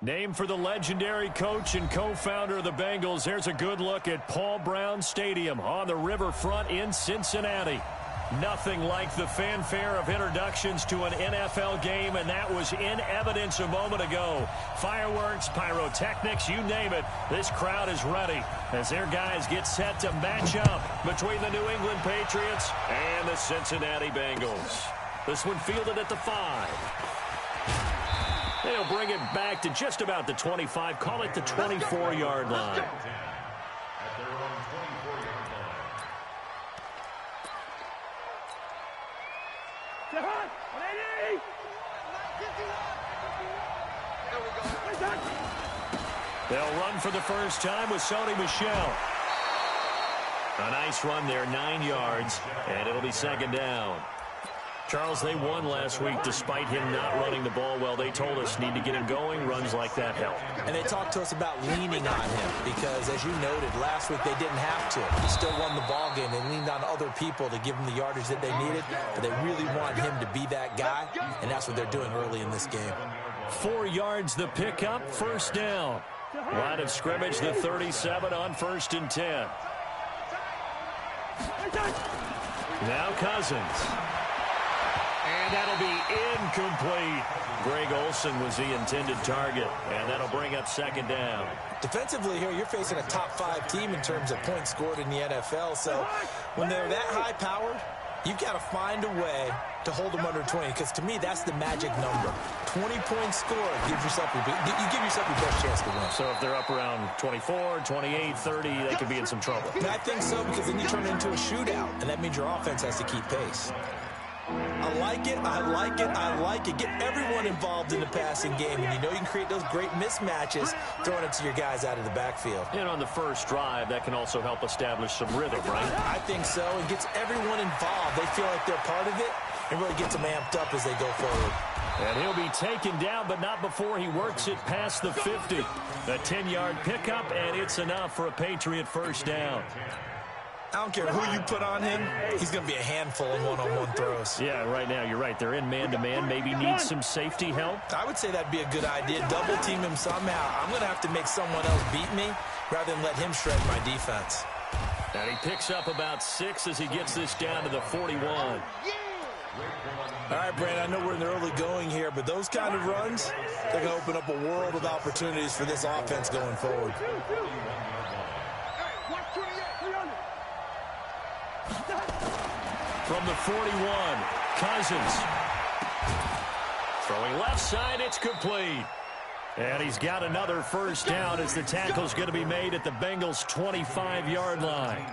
Named for the legendary coach and co-founder of the Bengals, there's a good look at Paul Brown Stadium on the riverfront in Cincinnati. Nothing like the fanfare of introductions to an NFL game, and that was in evidence a moment ago. Fireworks, pyrotechnics, you name it. This crowd is ready as their guys get set to match up between the New England Patriots and the Cincinnati Bengals. This one fielded at the 5. They'll bring it back to just about the 25, call it the 24-yard line. They'll run for the first time with Sony Michel. A nice run there, 9 yards, and it'll be second down. Charles, they won last week despite him not running the ball well. They told us need to get him going. Runs like that help. And they talked to us about leaning on him because, as you noted, last week they didn't have to. He still won the ball game. They leaned on other people to give him the yardage that they needed, but they really want him to be that guy, and that's what they're doing early in this game. 4 yards the pickup, first down. Line of scrimmage, the 37 on 1st and 10. Now Cousins. And that'll be incomplete. Greg Olsen was the intended target, and that'll bring up second down. Defensively here, you're facing a top-5 team in terms of points scored in the NFL, so when they're that high-powered, you've got to find a way to hold them under 20, because to me, that's the magic number. 20 points scored, you give yourself your best chance to win. So if they're up around 24, 28, 30, they could be in some trouble. And I think so, because then you turn it into a shootout, and that means your offense has to keep pace. I like it, I like it, I like it. Get everyone involved in the passing game, and you know you can create those great mismatches throwing it to your guys out of the backfield. And on the first drive, that can also help establish some rhythm, right? I think so. It gets everyone involved. They feel like they're part of it, and really gets them amped up as they go forward. And he'll be taken down, but not before he works it past the 50. A 10-yard pickup, and it's enough for a Patriot first down. I don't care who you put on him, he's going to be a handful in one-on-one throws. Yeah, right now, you're right. They're in man-to-man. Maybe need some safety help. I would say that'd be a good idea. Double-team him somehow. I'm going to have to make someone else beat me rather than let him shred my defense. And he picks up about 6 as he gets this down to the 41. All right, Brandon, I know we're in the early going here, but those kind of runs, they're going to open up a world of opportunities for this offense going forward. From the 41, Cousins. Throwing left side, it's complete. And he's got another first down as the tackle's going to be made at the Bengals' 25-yard line.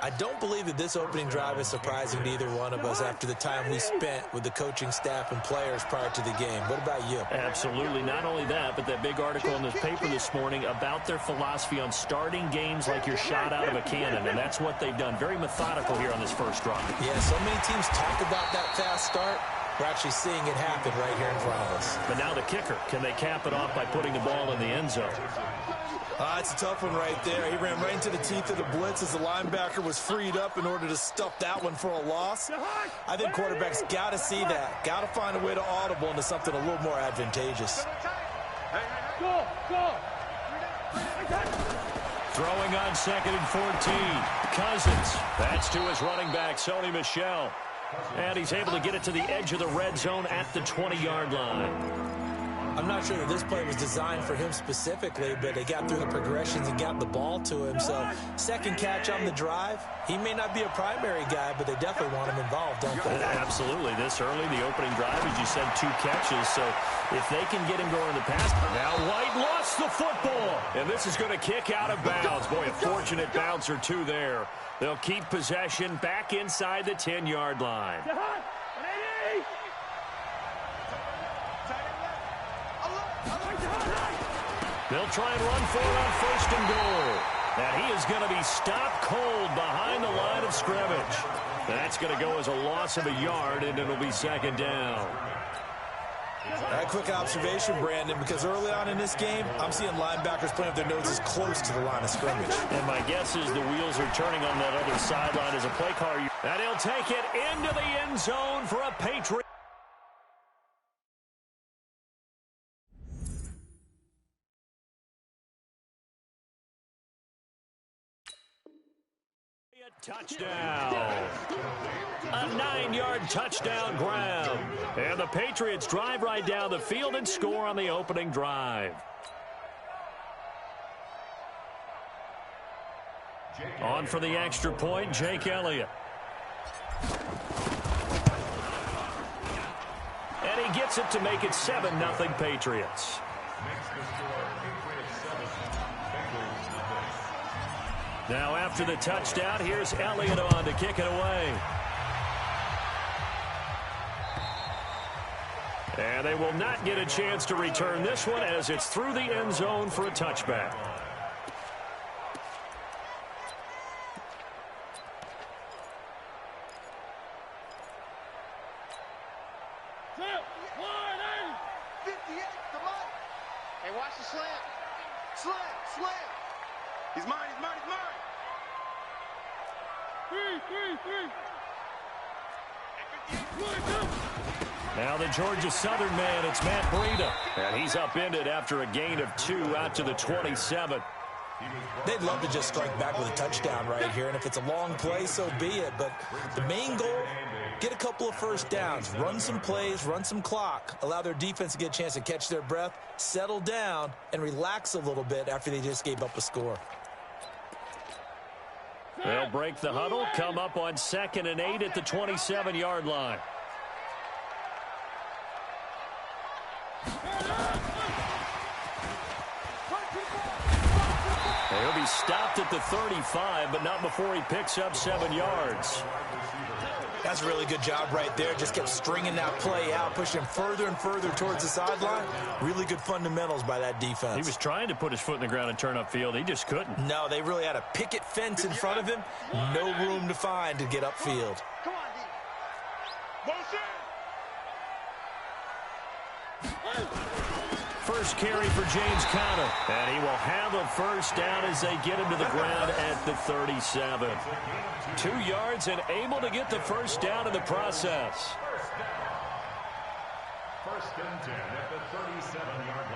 I don't believe that this opening drive is surprising to either one of us after the time we spent with the coaching staff and players prior to the game. What about you? Absolutely. Not only that, but that big article in the paper this morning about their philosophy on starting games like you're shot out of a cannon, and that's what they've done. Very methodical here on this first drive. Yeah, so many teams talk about that fast start. We're actually seeing it happen right here in front of us. But now the kicker. Can they cap it off by putting the ball in the end zone? It's a tough one right there. He ran right into the teeth of the blitz as the linebacker was freed up in order to stuff that one for a loss. I think quarterbacks got to see that. Got to find a way to audible into something a little more advantageous. Throwing on 2nd and 14. Cousins. That's to his running back, Sony Michel. And he's able to get it to the edge of the red zone at the 20-yard line. I'm not sure that this play was designed for him specifically, but they got through the progressions and got the ball to him. So, second catch on the drive. He may not be a primary guy, but they definitely want him involved, don't they? Absolutely. This early, the opening drive, as you said, 2 catches. So, if they can get him going in the pass. Now, White lost the football. And this is going to kick out of bounds. Boy, a fortunate bounce or 2 there. They'll keep possession back inside the 10-yard line. They'll try and run for it on 1st and goal. And he is going to be stopped cold behind the line of scrimmage. That's going to go as a loss of a yard, and it'll be second down. A quick observation, Brandon, because early on in this game, I'm seeing linebackers playing with their noses close to the line of scrimmage. And my guess is the wheels are turning on that other sideline as a play caller. And he'll take it into the end zone for a Patriot. Touchdown. A 9-yard touchdown grab. And the Patriots drive right down the field and score on the opening drive. On for the extra point, Jake Elliott. And he gets it to make it 7-0 Patriots. Now after the touchdown, here's Elliott on to kick it away. And they will not get a chance to return this one as it's through the end zone for a touchback. Hey, watch the slant. Slant. He's mine. Now the Georgia Southern man, it's Matt Breida. And he's upended after a gain of 2 out to the 27. They'd love to just strike back with a touchdown right here, and if it's a long play, so be it. But the main goal, get a couple of first downs, run some plays, run some clock, allow their defense to get a chance to catch their breath, settle down, and relax a little bit after they just gave up a score. They'll break the huddle, come up on 2nd and 8 at the 27-yard line. He'll be stopped at the 35, but not before he picks up 7 yards. That's a really good job right there. Just kept stringing that play out, pushing him further and further towards the sideline. Really good fundamentals by that defense. He was trying to put his foot in the ground and turn upfield. He just couldn't. No, they really had a picket fence in front of him. No room to find to get upfield. Come on, D. First carry for James Conner. And he will have a first down as they get him to the ground at the 37. 2 yards and able to get the first down in the process. First and 10 at the 37-yard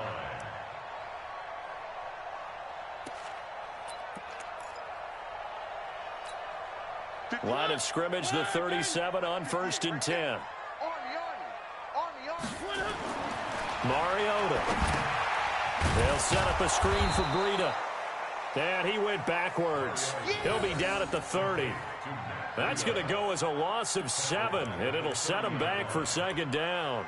line. Line of scrimmage, the 37 on 1st and 10. Mariota. They'll set up a screen for Breida. And he went backwards. He'll be down at the 30. That's going to go as a loss of 7, and it'll set him back for 2nd down.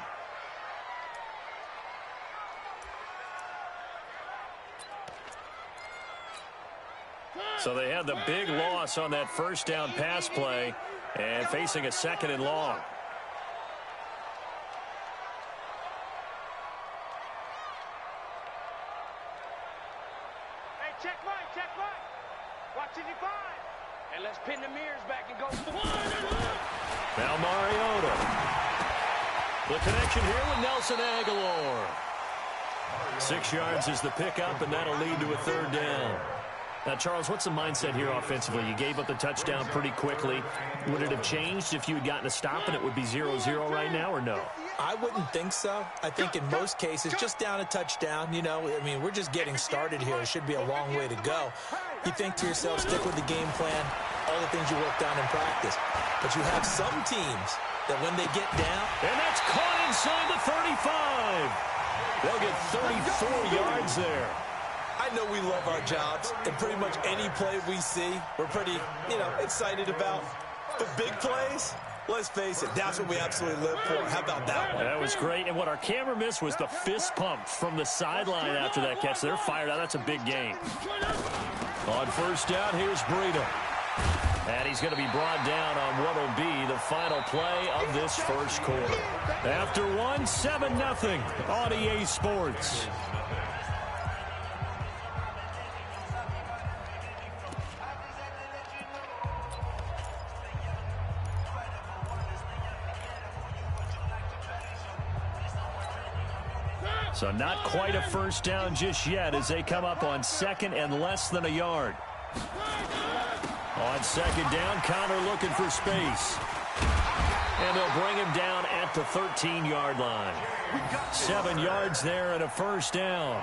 So they had the big loss on that first down pass play and facing a 2nd and long. Check right. Watch it, you find. And let's pin the mirrors back and go. Now Mariota. The connection here with Nelson Aguilar. 6 yards is the pickup, and that'll lead to a 3rd down. Now, Charles, what's the mindset here offensively? You gave up the touchdown pretty quickly. Would it have changed if you had gotten a stop and it would be 0-0 right now, or no? I wouldn't think so. I think in most cases, just down a touchdown, you know, I mean, we're just getting started here. It should be a long way to go. You think to yourself, stick with the game plan, all the things you worked on in practice. But you have some teams that when they get down. And that's caught inside the 35. They'll get 34 yards there. I know we love our jobs, and pretty much any play we see, we're pretty, excited about. But big plays, let's face it, that's what we absolutely live for. How about that one? That was great. And what our camera missed was the fist pump from the sideline after that catch. They're fired out. That's a big gain. On 1st down, here's Breida. And he's going to be brought down on what will be the final play of this first quarter. After 7-0 on EA Sports. So not quite a first down just yet as they come up on 2nd and less than a yard. On 2nd down, Conner looking for space. And they'll bring him down at the 13-yard line. 7 yards there and a first down.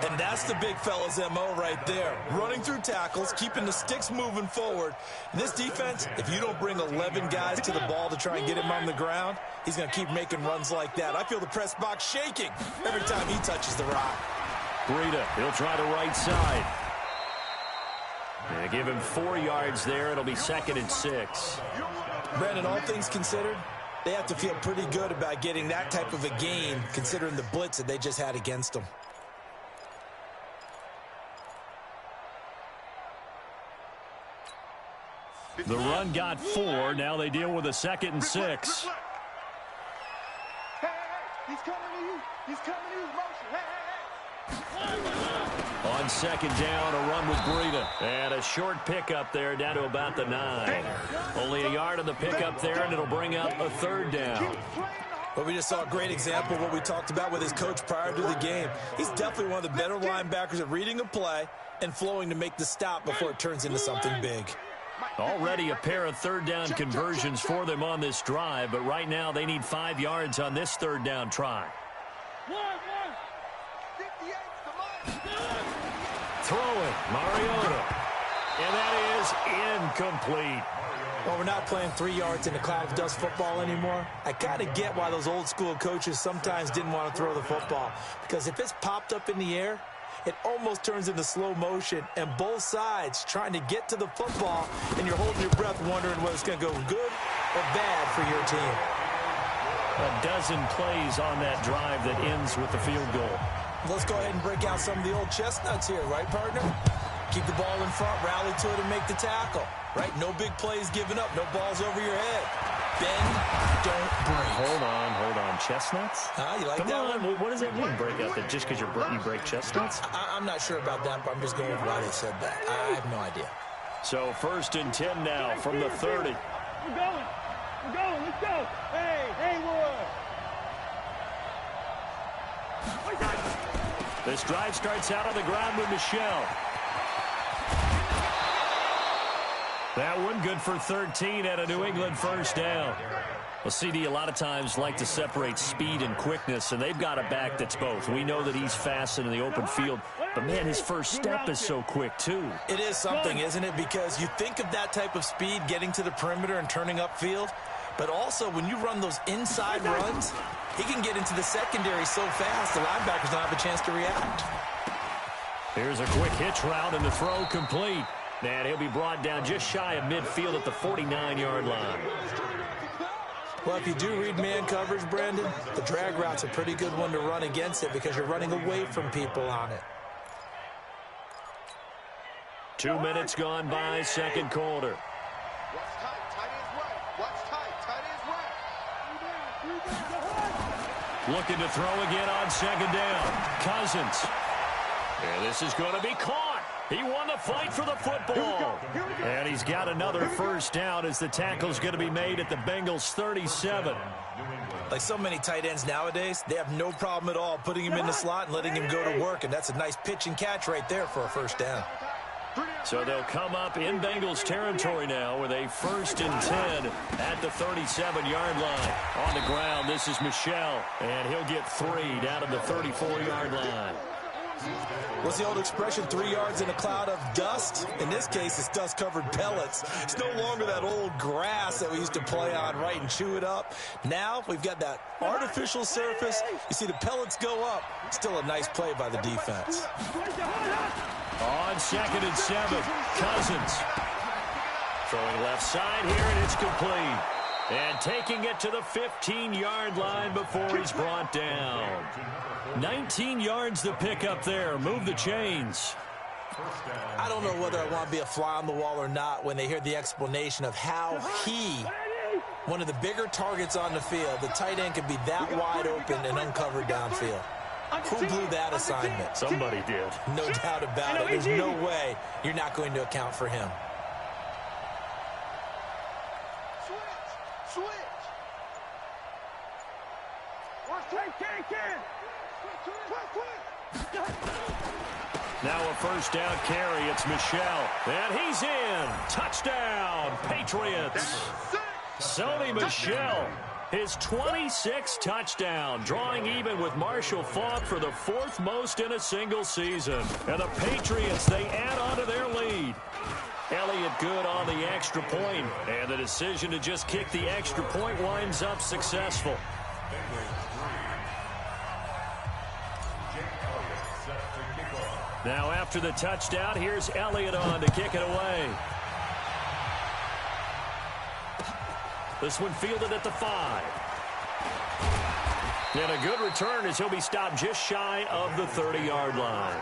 And that's the big fella's MO right there. Running through tackles, keeping the sticks moving forward. And this defense, if you don't bring 11 guys to the ball to try and get him on the ground, he's going to keep making runs like that. I feel the press box shaking every time he touches the rock. Breida, he'll try the right side. They give him 4 yards there. It'll be 2nd and 6. Brandon, all things considered, they have to feel pretty good about getting that type of a gain considering the blitz that they just had against them. The run got 4. Now they deal with a 2nd and 6. Hey, he's coming to you. He's coming to you. Motion. Hey. On 2nd down, a run with Breida. And a short pickup there down to about the 9. Only a yard on the pickup there, and it'll bring up a 3rd down. Well, we just saw a great example of what we talked about with his coach prior to the game. He's definitely one of the better linebackers at reading a play and flowing to make the stop before it turns into something big. Already a pair of 3rd down conversions for them on this drive, but right now they need 5 yards on this 3rd down try. Throwing, Mariota. And that is incomplete. Well, we're not playing 3 yards in a cloud of dust football anymore. I kind of get why those old school coaches sometimes didn't want to throw the football. Because if it's popped up in the air, it almost turns into slow motion, and both sides trying to get to the football, and you're holding your breath wondering whether it's going to go good or bad for your team. A dozen plays on that drive that ends with the field goal. Let's go ahead and break out some of the old chestnuts here, right, partner? Keep the ball in front, rally to it, and make the tackle, right? No big plays given up, no balls over your head. Bend, don't break. Hold on. Chestnuts? You like Come that on. one? What does that mean, break out? That just because you break chestnuts? I'm not sure about that, but I'm just going with why they said that. I have no idea. So 1st and 10 now from the 30. We're going. Let's go. Hey, boy. This drive starts out on the ground with Michelle. That one good for 13 at a New England first down. Well, CD a lot of times like to separate speed and quickness, and they've got a back that's both. We know that he's fast in the open field, but, man, his first step is so quick, too. It is something, isn't it? Because you think of that type of speed getting to the perimeter and turning upfield, but also when you run those inside runs, he can get into the secondary so fast the linebackers don't have a chance to react. Here's a quick hitch route, and the throw complete. And he'll be brought down just shy of midfield at the 49-yard line. Well, if you do read man coverage, Brandon, the drag route's a pretty good one to run against it because you're running away from people on it. 2 minutes gone by, 2nd quarter. Watch tight, tight is right. Watch tight, tight is right. Looking to throw again on 2nd down. Cousins. And this is going to be caught. He won the fight for the football. And he's got another first down as the tackle's going to be made at the Bengals 37. Like so many tight ends nowadays, they have no problem at all putting him in the slot and letting him go to work. And that's a nice pitch and catch right there for a first down. So they'll come up in Bengals territory now with a 1st and 10 at the 37-yard line. On the ground, this is Michelle, and he'll get 3 down to the 34-yard line. What's the old expression, 3 yards in a cloud of dust? In this case, it's dust-covered pellets. It's no longer that old grass that we used to play on, right, and chew it up. Now we've got that artificial surface. You see the pellets go up. Still a nice play by the defense. On 2nd and 7, Cousins. Throwing left side here, and it's complete. And taking it to the 15-yard line before he's brought down. 19 yards to pick up there. Move the chains. I don't know whether I want to be a fly on the wall or not when they hear the explanation of how he, one of the bigger targets on the field, the tight end could be that wide open and uncovered downfield. Who blew that assignment? Somebody did. No doubt about it. There's no way you're not going to account for him. Switch. Now a first down carry. It's Michelle. And he's in. Touchdown, Patriots. Sony Michel. His 26th touchdown, drawing even with Marshall Faulk for the 4th most in a single season. And the Patriots, they add on to their lead. Elliott good on the extra point, and the decision to just kick the extra point winds up successful. Now after the touchdown, here's Elliott on to kick it away. This one fielded at the 5. And a good return as he'll be stopped just shy of the 30-yard line.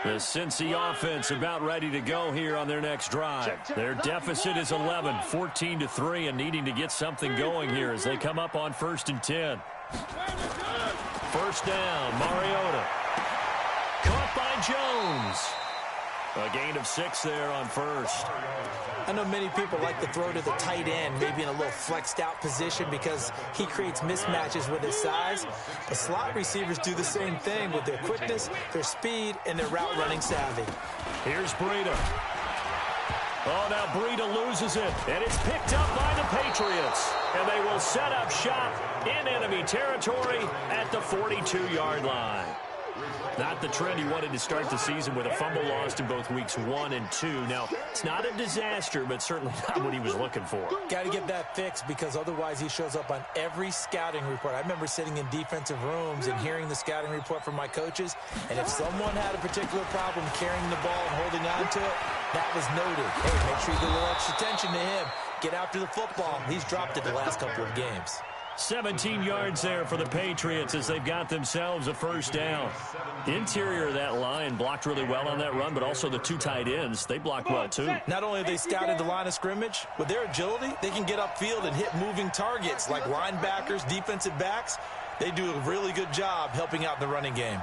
The Cincy offense about ready to go here on their next drive. Their deficit is 11, 14-3, and needing to get something going here as they come up on 1st and 10. First down, Mariota. Caught by Jones. A gain of 6 there on first. I know many people like to throw to the tight end, maybe in a little flexed out position because he creates mismatches with his size. The slot receivers do the same thing with their quickness, their speed, and their route running savvy. Here's Breida. Oh, now Breida loses it, and it's picked up by the Patriots. And they will set up shop in enemy territory at the 42-yard line. Not the trend he wanted to start the season with a fumble lost in both weeks 1 and 2. Now, it's not a disaster, but certainly not what he was looking for. Got to get that fixed because otherwise he shows up on every scouting report. I remember sitting in defensive rooms and hearing the scouting report from my coaches, and if someone had a particular problem carrying the ball and holding on to it, that was noted. Hey, make sure you give a little extra attention to him. Get after the football. He's dropped it the last couple of games. 17 yards there for the Patriots as they've got themselves a first down. Interior of that line blocked really well on that run, but also the 2 tight ends, they blocked well too. Not only have they scouted the line of scrimmage, with their agility, they can get upfield and hit moving targets like linebackers, defensive backs. They do a really good job helping out in the running game.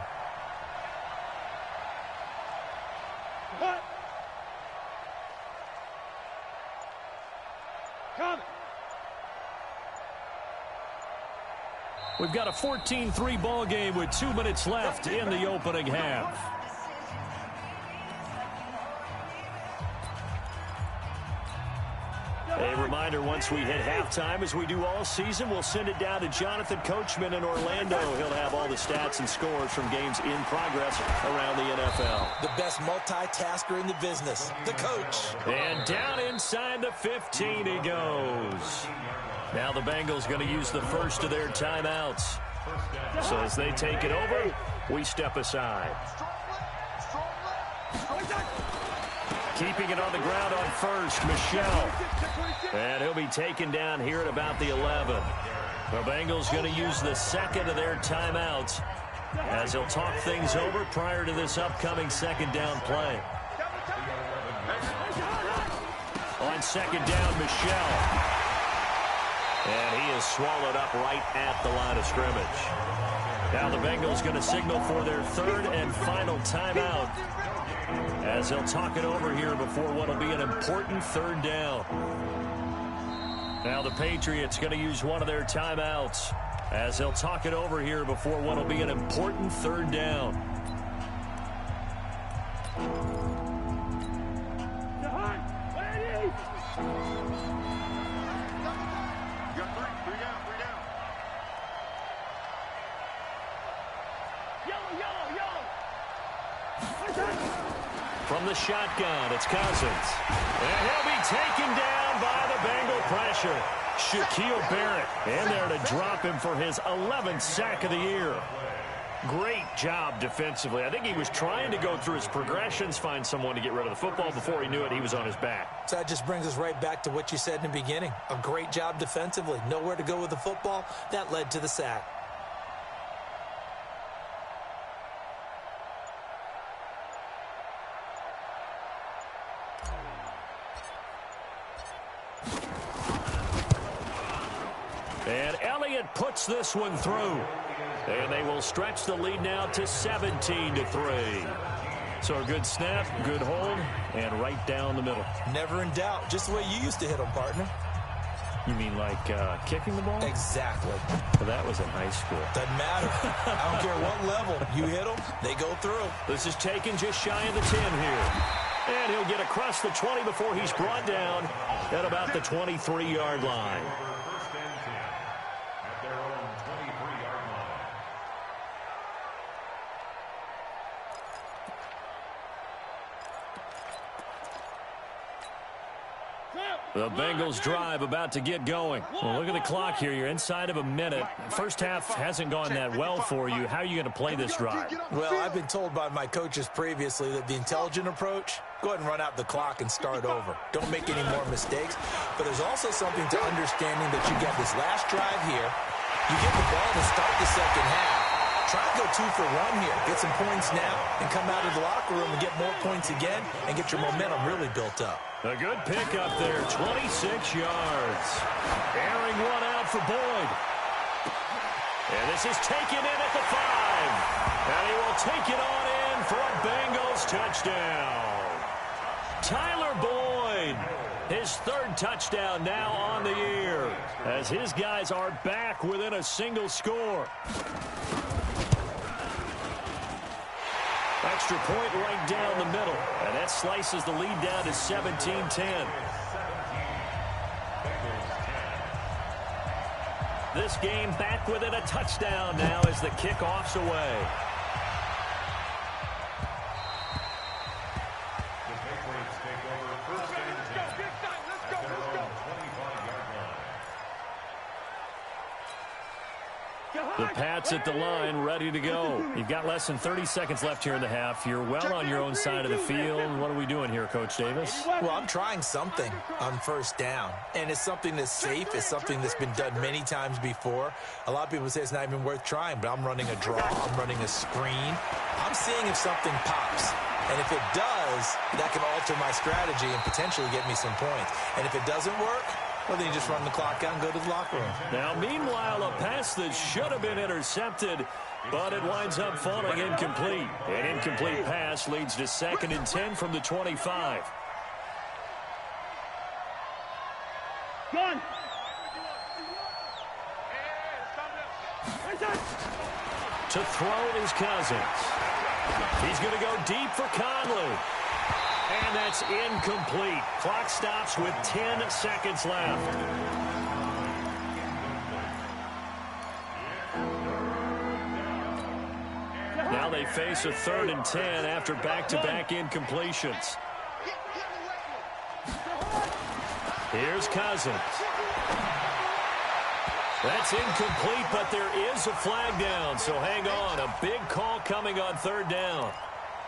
We've got a 14-3 ball game with 2 minutes left in the opening half. A reminder, once we hit halftime, as we do all season, we'll send it down to Jonathan Coachman in Orlando. He'll have all the stats and scores from games in progress around the NFL. The best multitasker in the business, the coach. And down inside the 15 he goes. Now the Bengals going to use the first of their timeouts. So as they take it over, we step aside. Keeping it on the ground on first, Michel. And he'll be taken down here at about the 11. The Bengals going to use the second of their timeouts as they'll talk things over prior to this upcoming second down play. On second down, Michel. And he is swallowed up right at the line of scrimmage. Now the Bengals going to signal for their third and final timeout as they'll talk it over here before what will be an important third down. Now the Patriots going to use one of their timeouts as they'll talk it over here before what will be an important third down. From the shotgun, it's Cousins. And he'll be taken down by the Bengal pressure. Shaquille Barrett in there to drop him for his 11th sack of the year. Great job defensively. I think he was trying to go through his progressions, find someone to get rid of the football. Before he knew it, he was on his back. So that just brings us right back to what you said in the beginning. A great job defensively. Nowhere to go with the football. That led to the sack. And Elliott puts this one through. And they will stretch the lead now to 17-3. So a good snap, good hold, and right down the middle. Never in doubt. Just the way you used to hit them, partner. You mean like kicking the ball? Exactly. Well, that was in high school. Doesn't matter. I don't care what level. You hit them, they go through. This is taken just shy of the 10 here. And he'll get across the 20 before he's brought down at about the 23-yard line. First and 10 at their own 23-yard line. The Bengals drive about to get going. Well, look at the clock here. You're inside of a minute. First half hasn't gone that well for you. How are you going to play this drive? Well, I've been told by my coaches previously that the intelligent approach, go ahead and run out the clock and start over. Don't make any more mistakes. But there's also something to understanding that you got this last drive here. You get the ball to start the second half. Try to go 2 for 1 here. Get some points now and come out of the locker room and get more points again and get your momentum really built up. A good pick up there, 26 yards. Airing one out for Boyd. And this is taken in at the 5. And he will take it on in for a Bengals touchdown. Tyler Boyd, his 3rd touchdown now on the year, as his guys are back within a single score. Extra point right down the middle, and that slices the lead down to 17-10. This game back within a touchdown now as the kickoff's away. The Patriots take over first and 10 at their own 25-yard line. The Pats at the line, ready to go. You've got less than 30 seconds left here in the half. You're well on your own side of the field. What are we doing here, Coach Davis? Well, I'm trying something on first down, and it's something that's safe. It's something that's been done many times before. A lot of people say it's not even worth trying, but I'm running a draw. I'm running a screen. I'm seeing if something pops. And if it does, that can alter my strategy and potentially get me some points. And if it doesn't work, well, then you just run the clock out and go to the locker room. Now, meanwhile, a pass that should have been intercepted, but it winds up falling incomplete. An incomplete pass leads to 2nd and 10 from the 25. Gun. To throw is Cousins. He's going to go deep for Conley. And that's incomplete. Clock stops with 10 seconds left. Now they face a 3rd and 10 after back-to-back incompletions. Here's Cousins. That's incomplete, but there is a flag down, so hang on. A big call coming on 3rd down.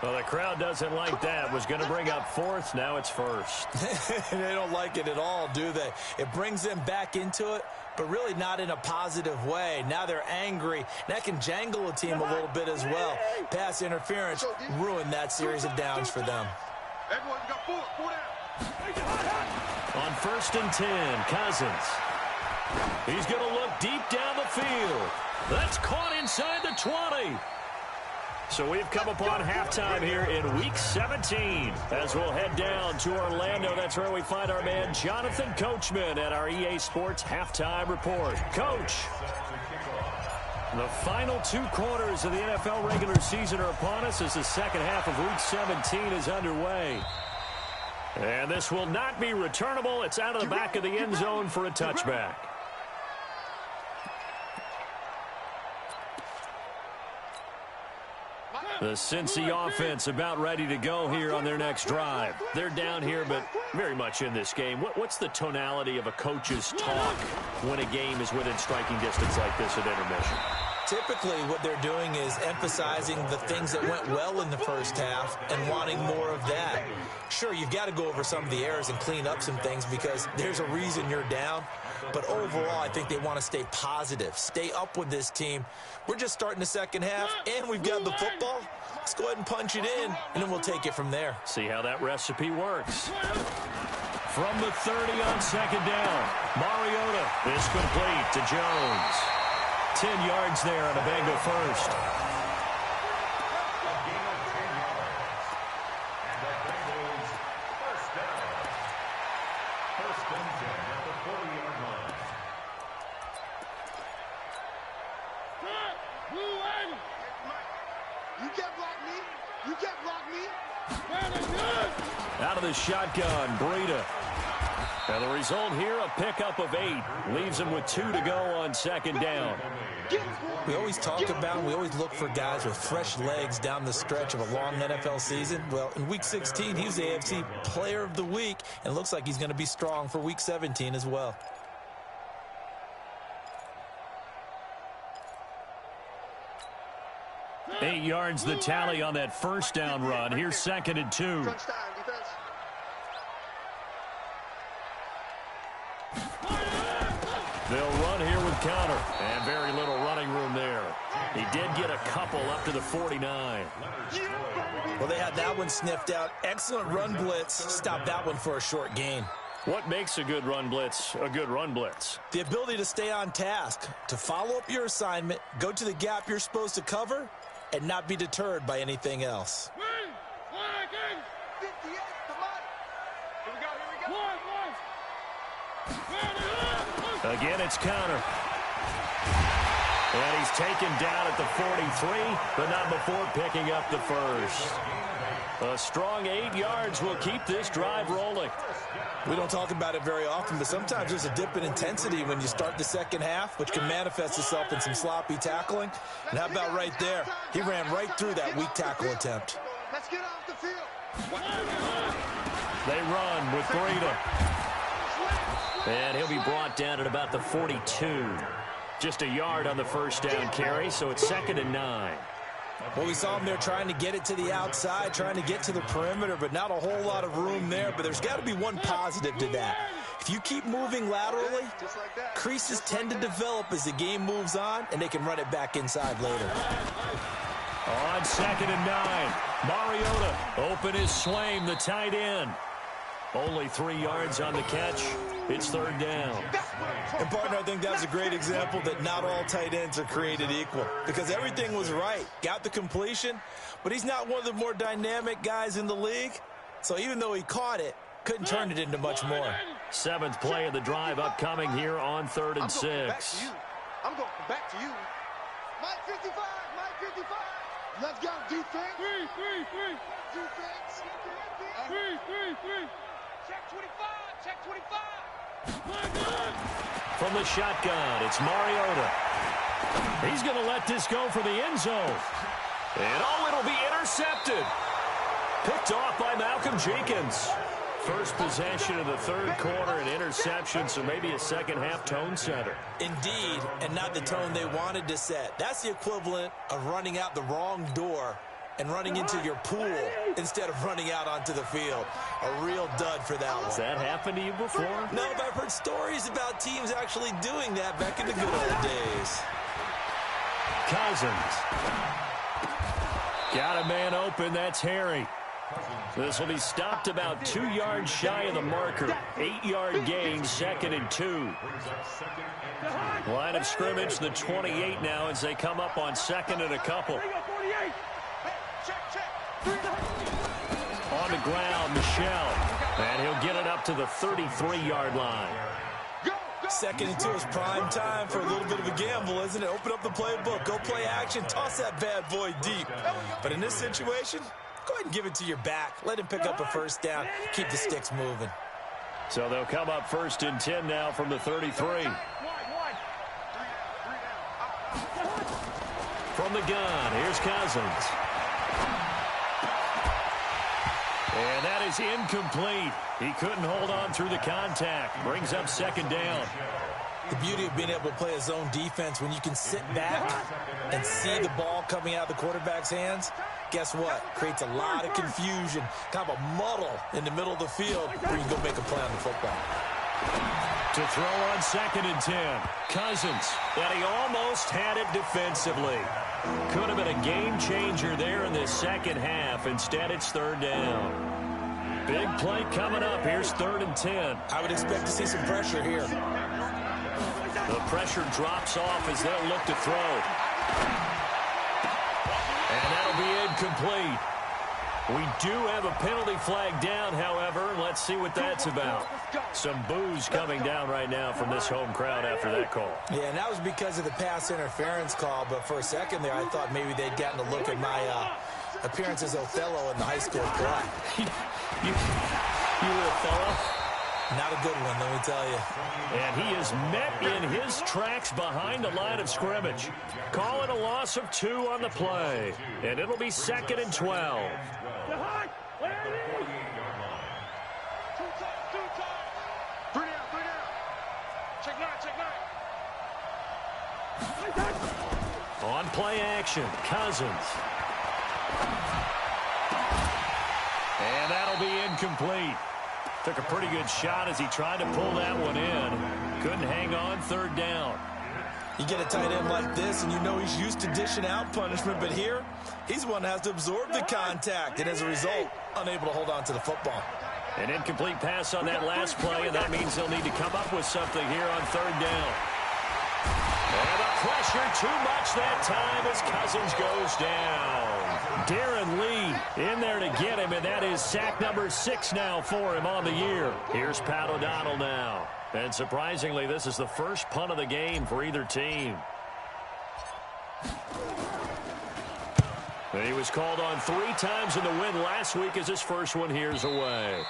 Well, the crowd doesn't like that. Was going to bring up 4th. Now it's 1st. They don't like it at all, do they? It brings them back into it, but really not in a positive way. Now they're angry. That can jangle a team a little bit as well. Pass interference ruined that series of downs for them. Everyone got 4 down. On 1st and 10, Cousins. He's going to look deep down the field. That's caught inside the 20. So we've come upon halftime here in Week 17. As we'll head down to Orlando, that's where we find our man Jonathan Coachman at our EA Sports Halftime Report. Coach, the final 2 quarters of the NFL regular season are upon us as the second half of Week 17 is underway. And this will not be returnable. It's out of the back of the end zone for a touchback. The Cincy offense about ready to go here on their next drive. They're down here, but very much in this game. What's the tonality of a coach's talk when a game is within striking distance like this at intermission? Typically, what they're doing is emphasizing the things that went well in the first half and wanting more of that. Sure, you've got to go over some of the errors and clean up some things because there's a reason you're down. But overall, I think they want to stay positive, stay up with this team. We're just starting the second half, and we've got the football. Let's go ahead and punch it in, and then we'll take it from there. See how that recipe works. From the 30 on second down, Mariota is complete to Jones. 10 yards there on a Bengal first. First and 10 at the 40-yard line. You can't block me. You can't block me. Out of the shotgun, Breida. And the result here, a pickup of 8. Leaves him with 2 to go on second down. We always talk about, we always look for guys with fresh legs down the stretch of a long NFL season. Well, in Week 16, he was the AFC Player of the Week, and looks like he's going to be strong for Week 17 as well. Eight yards the tally on that first down run. Here's second and 2. Crunch time, defense. They'll run here with counter. And very little running room there. He did get a couple up to the 49. Well, they had that one sniffed out. Excellent run blitz. Stopped that one for a short gain. What makes a good run blitz a good run blitz? The ability to stay on task, to follow up your assignment, go to the gap you're supposed to cover, and not be deterred by anything else. 58, come on. Here we go, Again, it's counter. And he's taken down at the 43, but not before picking up the first. A strong 8 yards will keep this drive rolling. We don't talk about it very often, but sometimes there's a dip in intensity when you start the second half, which can manifest itself in some sloppy tackling. And how about right there? He ran right through that weak tackle attempt. Let's get off the field. They run with Breida. And he'll be brought down at about the 42. Just a yard on the first down carry, so it's second and 9. Well, we saw him there trying to get it to the outside, trying to get to the perimeter, but not a whole lot of room there. But there's got to be one positive to that. If you keep moving laterally, creases tend to develop as the game moves on, and they can run it back inside later. On second and 9, Mariota open his Swaim, the tight end. Only 3 yards on the catch. It's third down. And, partner, I think that was a great example that not all tight ends are created equal, because everything was right. Got the completion, but he's not one of the more dynamic guys in the league. So even though he caught it, couldn't turn it into much more. 7th play of the drive upcoming here on 3rd and 6. I'm going back to you. Mike 55, Mike 55. Let's go, defense. Defense. Check 25, check 25. From the shotgun, it's Mariota. He's going to let this go for the end zone. And it'll be intercepted. Picked off by Malcolm Jenkins. First possession of the third quarter, an interception, so maybe a second-half tone setter. Indeed, and not the tone they wanted to set. That's the equivalent of running out the wrong door and running into your pool instead of running out onto the field. A real dud for that one. Has that happened to you before? No, but I've heard stories about teams actually doing that back in the good old days. Cousins. Got a man open, that's Harry. This will be stopped about 2 yards shy of the marker. 8-yard gain, second and 2. Line of scrimmage, the 28 now as they come up on second and a couple. On the ground, Michelle. And he'll get it up to the 33-yard line. Second and 2 is prime time for a little bit of a gamble, isn't it? Open up the playbook, go play action, toss that bad boy deep. But in this situation, go ahead and give it to your back. Let him pick up a first down. Keep the sticks moving. So they'll come up 1st and 10 now from the 33. From the gun, here's Cousins. And that is incomplete. He couldn't hold on through the contact. Brings up second down. The beauty of being able to play a zone defense when you can sit back and see the ball coming out of the quarterback's hands, guess what? Creates a lot of confusion, kind of a muddle in the middle of the field where you can go make a play on the football. To throw on second and 10. Cousins. And he almost had it defensively. Could have been a game changer there in the second half. Instead, it's third down. Big play coming up. Here's 3rd and 10. I would expect to see some pressure here. The pressure drops off as they'll look to throw. And that'll be incomplete. We do have a penalty flag down, however. Let's see what that's about. Some boos coming down right now from this home crowd after that call. Yeah, and that was because of the pass interference call. But for a second there, I thought maybe they'd gotten a look at my appearance as Othello in the high school play. You were Othello? Not a good one, let me tell you. And he is met in his tracks behind the line of scrimmage. Calling a loss of 2 on the play. And it'll be 2nd and 12. On play action, Cousins. And that'll be incomplete. Took a pretty good shot as he tried to pull that one in. Couldn't hang on 3rd down. You get a tight end like this, and you know he's used to dishing out punishment, but here, he's the one that has to absorb the contact, and as a result, unable to hold on to the football. An incomplete pass on that last play, and that means they'll need to come up with something here on 3rd down. And the pressure too much that time as Cousins goes down. Darren Lee in there to get him, and that is sack number 6 now for him on the year. Here's Pat O'Donnell now. And surprisingly, this is the first punt of the game for either team. And he was called on 3 times in the win last week as his first one here's away.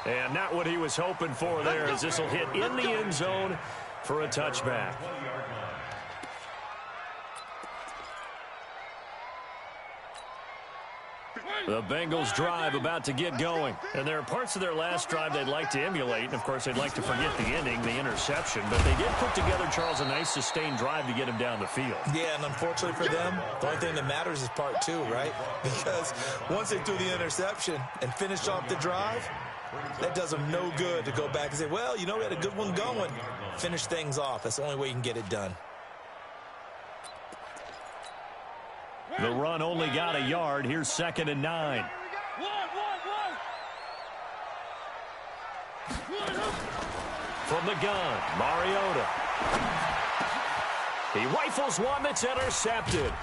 And not what he was hoping for there, as this will hit in the end zone for a touchback. The Bengals drive about to get going. And there are parts of their last drive they'd like to emulate. And, of course, they'd like to forget the ending, the interception. But they did put together, Charles, a nice sustained drive to get him down the field. Yeah, and unfortunately for them, the only thing that matters is part 2, right? Because once they threw the interception and finished off the drive, that does them no good to go back and say, well, you know, we had a good one going. Finish things off. That's the only way you can get it done. The run only got a yard. Here's 2nd and 9. From the gun, Mariota. He rifles one that's intercepted.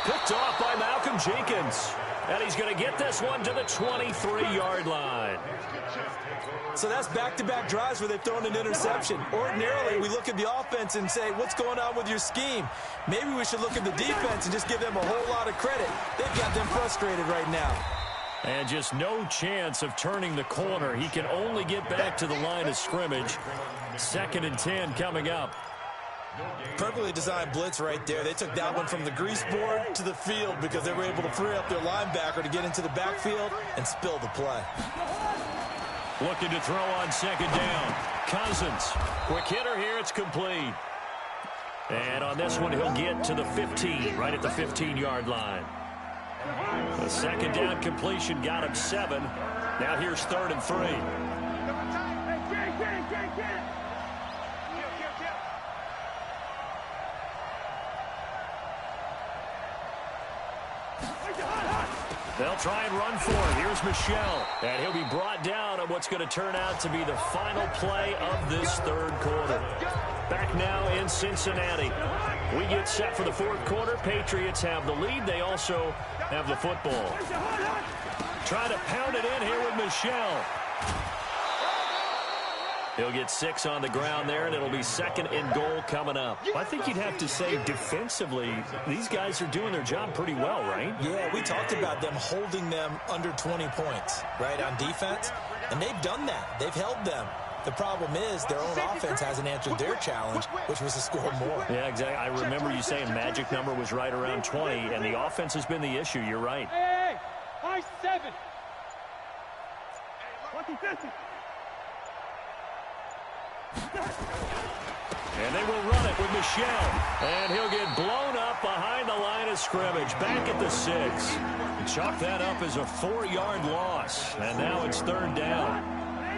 Picked off by Malcolm Jenkins. And he's going to get this one to the 23-yard line. So that's back-to-back drives where they've thrown an interception. Ordinarily, we look at the offense and say, what's going on with your scheme? Maybe we should look at the defense and just give them a whole lot of credit. They've got them frustrated right now. And just no chance of turning the corner. He can only get back to the line of scrimmage. 2nd and 10 coming up. Perfectly designed blitz right there. They took that one from the grease board to the field because they were able to free up their linebacker to get into the backfield and spill the play. Looking to throw on 2nd down. Cousins. Quick hitter here. It's complete. And on this one, he'll get to the 15, right at the 15-yard line. The 2nd down completion got him 7. Now here's 3rd and 3. They'll try and run for it. Here's Michel. And he'll be brought down on what's going to turn out to be the final play of this 3rd quarter. Back now in Cincinnati. We get set for the 4th quarter. Patriots have the lead. They also have the football. Try to pound it in here with Michel. He'll get 6 on the ground there, and it'll be 2nd and goal coming up. I think you'd have to say defensively, these guys are doing their job pretty well, right? Yeah, we talked about them holding them under 20 points, right, on defense. And they've done that. They've held them. The problem is their own offense hasn't answered their challenge, which was to score more. Yeah, exactly. I remember you saying magic number was right around 20, and the offense has been the issue. You're right. Hey, high 7. Lucky 50. And they will run it with Michel. And he'll get blown up behind the line of scrimmage. Back at the 6. Chalk that up as a 4-yard loss. And now it's 3rd down.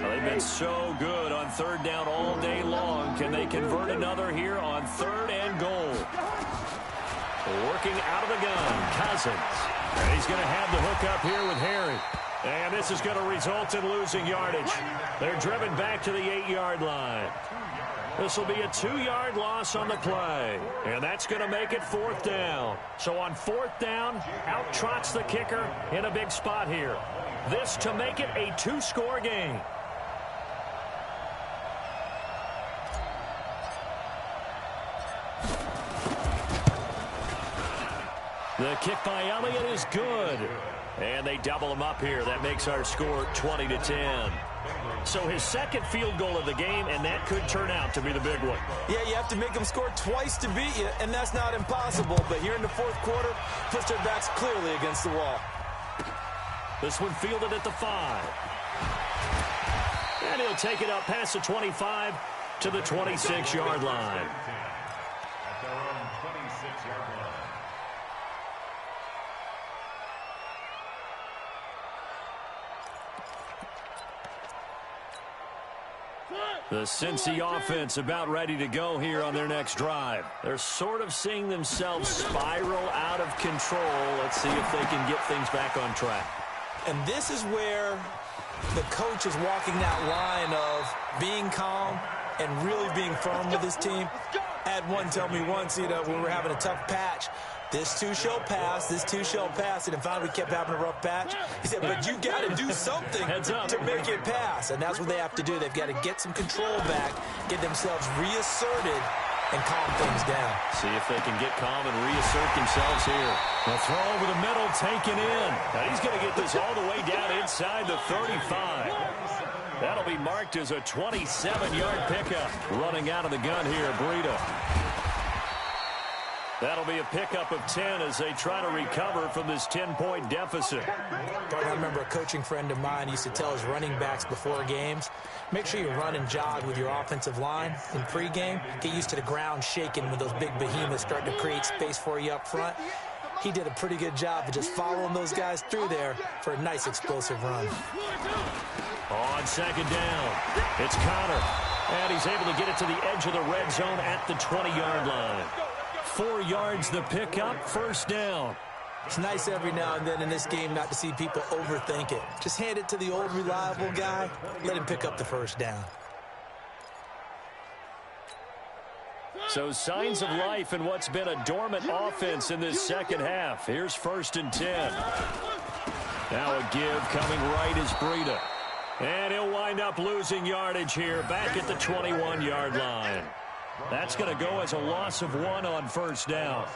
Well, they've been so good on 3rd down all day long. Can they convert another here on 3rd and goal? Working out of the gun, Cousins. And he's going to have the hook up here with Harry. And this is going to result in losing yardage. They're driven back to the 8-yard line. This will be a 2-yard loss on the play. And that's going to make it 4th down. So on 4th down, out trots the kicker in a big spot here. This to make it a 2-score game. The kick by Elliott is good. And they double him up here. That makes our score 20-10. So his second field goal of the game, and that could turn out to be the big one. Yeah, you have to make them score twice to beat you, and that's not impossible. But here in the 4th quarter, puts their backs clearly against the wall. This one fielded at the 5. And he'll take it up past the 25 to the 26-yard line. At their own 26-yard line. The Cincy offense about ready to go here on their next drive. They're sort of seeing themselves spiral out of control. Let's see if they can get things back on track. And this is where the coach is walking that line of being calm and really being firm with his team. I had one tell me once, when we were having a tough patch, this too shall pass, this too shall pass. And finally we kept having a rough patch. He said, but you got to do something to make it pass. And that's what they have to do. They've got to get some control back, get themselves reasserted, and calm things down. See if they can get calm and reassert themselves here. The throw over the middle, taken in. Now he's going to get this all the way down inside the 35. That'll be marked as a 27-yard pickup. Running out of the gun here, Breida. That'll be a pickup of 10 as they try to recover from this 10-point deficit. I remember a coaching friend of mine used to tell his running backs before games, make sure you run and jog with your offensive line in pregame. Get used to the ground shaking when those big behemoths start to create space for you up front. He did a pretty good job of just following those guys through there for a nice explosive run. On 2nd down, it's Connor. And he's able to get it to the edge of the red zone at the 20-yard line. 4 yards the pickup, 1st down. It's nice every now and then in this game not to see people overthink it. Just hand it to the old reliable guy. Let him pick up the 1st down. So signs of life in what's been a dormant offense in this second half. Here's 1st and 10. Now a give coming right is Breida. And he'll wind up losing yardage here back at the 21-yard line. That's going to go as a loss of 1 on 1st down.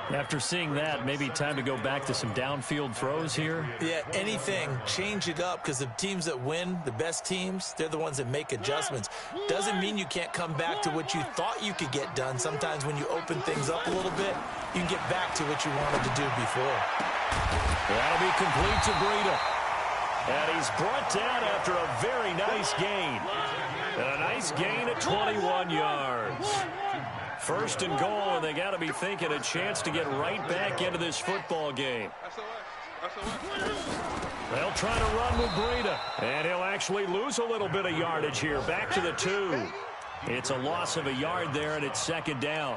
After seeing that, maybe time to go back to some downfield throws here. Yeah, anything. Change it up because the teams that win, the best teams, they're the ones that make adjustments. Doesn't mean you can't come back to what you thought you could get done. Sometimes when you open things up a little bit, you can get back to what you wanted to do before. That'll be complete to Breida. And he's brought down after a very nice gain. And a nice gain at 21 yards. 1st and goal, and they got to be thinking a chance to get right back into this football game. They'll try to run with Breida. And he'll actually lose a little bit of yardage here. Back to the 2. It's a loss of a yard there, and it's 2nd down.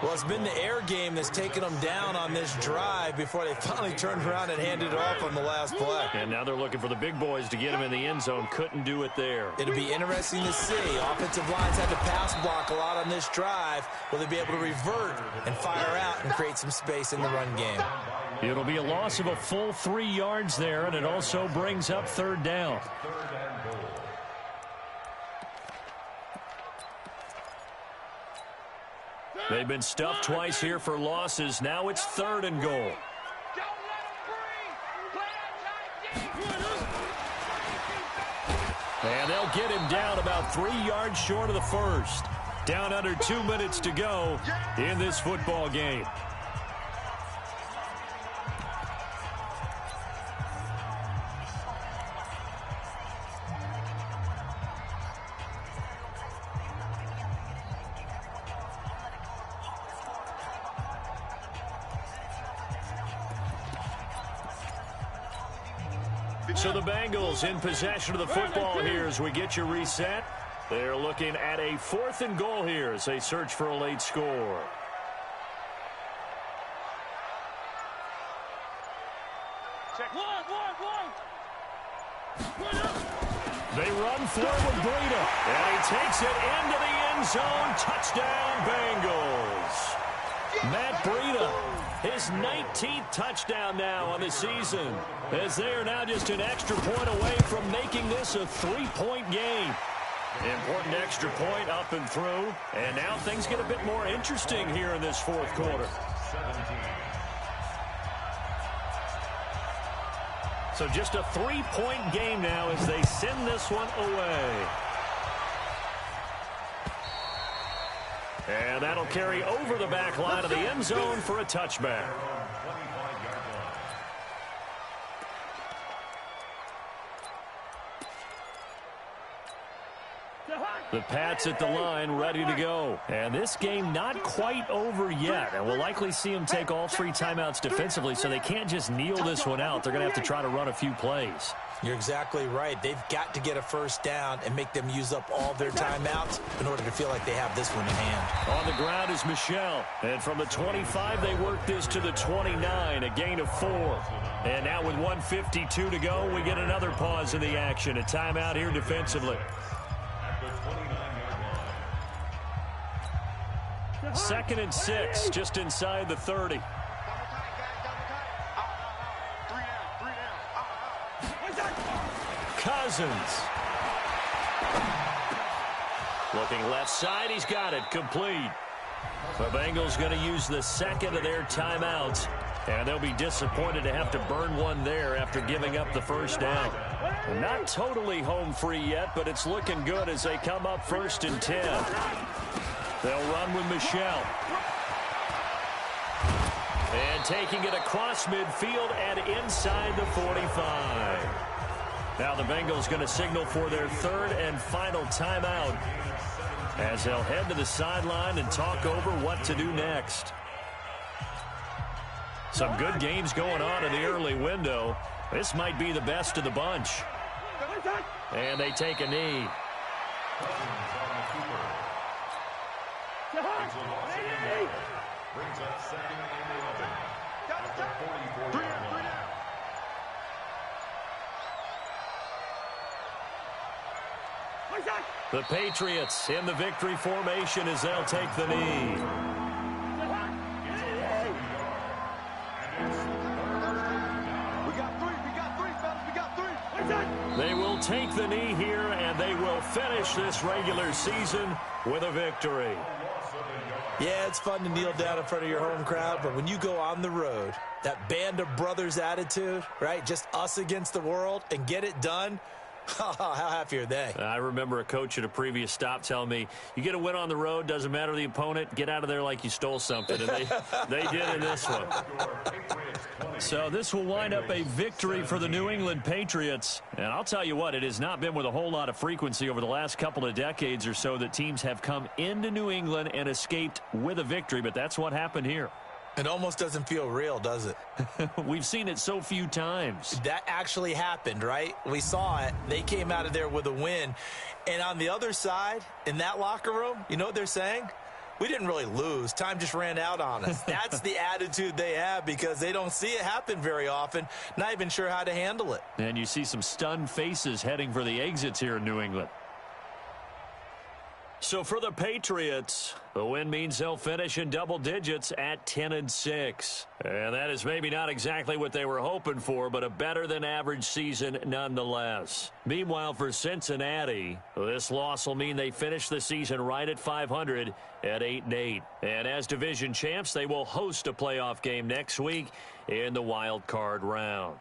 Well, it's been the air game that's taken them down on this drive before they finally turned around and handed it off on the last play. And now they're looking for the big boys to get him in the end zone. Couldn't do it there. It'll be interesting to see. Offensive lines had to pass block a lot on this drive. Will they be able to revert and fire out and create some space in the run game? It'll be a loss of a full 3 yards there, and it also brings up 3rd down. They've been stuffed twice here for losses. Now it's 3rd and goal. And they'll get him down about 3 yards short of the 1st. Down under 2 minutes to go in this football game. So the Bengals in possession of the football here as we get you reset. They're looking at a 4th and goal here as they search for a late score. They run for it with Breida. And he takes it into the end zone. Touchdown, Bengals. Matt Breida, his 19th touchdown now on the season, as they are now just an extra point away from making this a 3-point game. Important extra point up and through. And now things get a bit more interesting here in this fourth quarter. So just a 3-point game now as they send this one away. And that'll carry over the back line of the end zone for a touchback. The Pats at the line, ready to go. And this game not quite over yet. And we'll likely see them take all 3 timeouts defensively, so they can't just kneel this one out. They're going to have to try to run a few plays. You're exactly right. They've got to get a first down and make them use up all their timeouts in order to feel like they have this one in hand. On the ground is Michel. And from the 25, they work this to the 29, a gain of 4. And now with 1:52 to go, we get another pause in the action. A timeout here defensively. 2nd and 6, just inside the 30. Cousins. Looking left side, he's got it, complete. The Bengals going to use the 2nd of their timeouts, and they'll be disappointed to have to burn one there after giving up the first down. Not totally home free yet, but it's looking good as they come up 1st and 10. They'll run with Michel. And taking it across midfield and inside the 45. Now the Bengals going to signal for their 3rd and final timeout as they'll head to the sideline and talk over what to do next. Some good games going on in the early window. This might be the best of the bunch. And they take a knee. Brings up 2nd and 11. At the 44 line. The Patriots in the victory formation as they'll take the knee. They will take the knee here, and they will finish this regular season with a victory. Yeah, it's fun to kneel down in front of your home crowd, but when you go on the road, that band of brothers attitude, right, just us against the world, and get it done, how happy are they? I remember a coach at a previous stop telling me, you get a win on the road, doesn't matter the opponent, get out of there like you stole something. And they did in this one. So this will wind up a victory for the New England Patriots. And I'll tell you what, it has not been with a whole lot of frequency over the last couple of decades or so that teams have come into New England and escaped with a victory. But that's what happened here. It almost doesn't feel real, does it? We've seen it so few times. That actually happened, right? We saw it. They came out of there with a win. And on the other side, in that locker room, you know what they're saying? We didn't really lose. Time just ran out on us. That's the attitude they have because they don't see it happen very often. Not even sure how to handle it. And you see some stunned faces heading for the exits here in New England. So for the Patriots, the win means they'll finish in double digits at 10-6. And that is maybe not exactly what they were hoping for, but a better than average season nonetheless. Meanwhile, for Cincinnati, this loss will mean they finish the season right at 500 at 8-8. And as division champs, they will host a playoff game next week in the wild card round.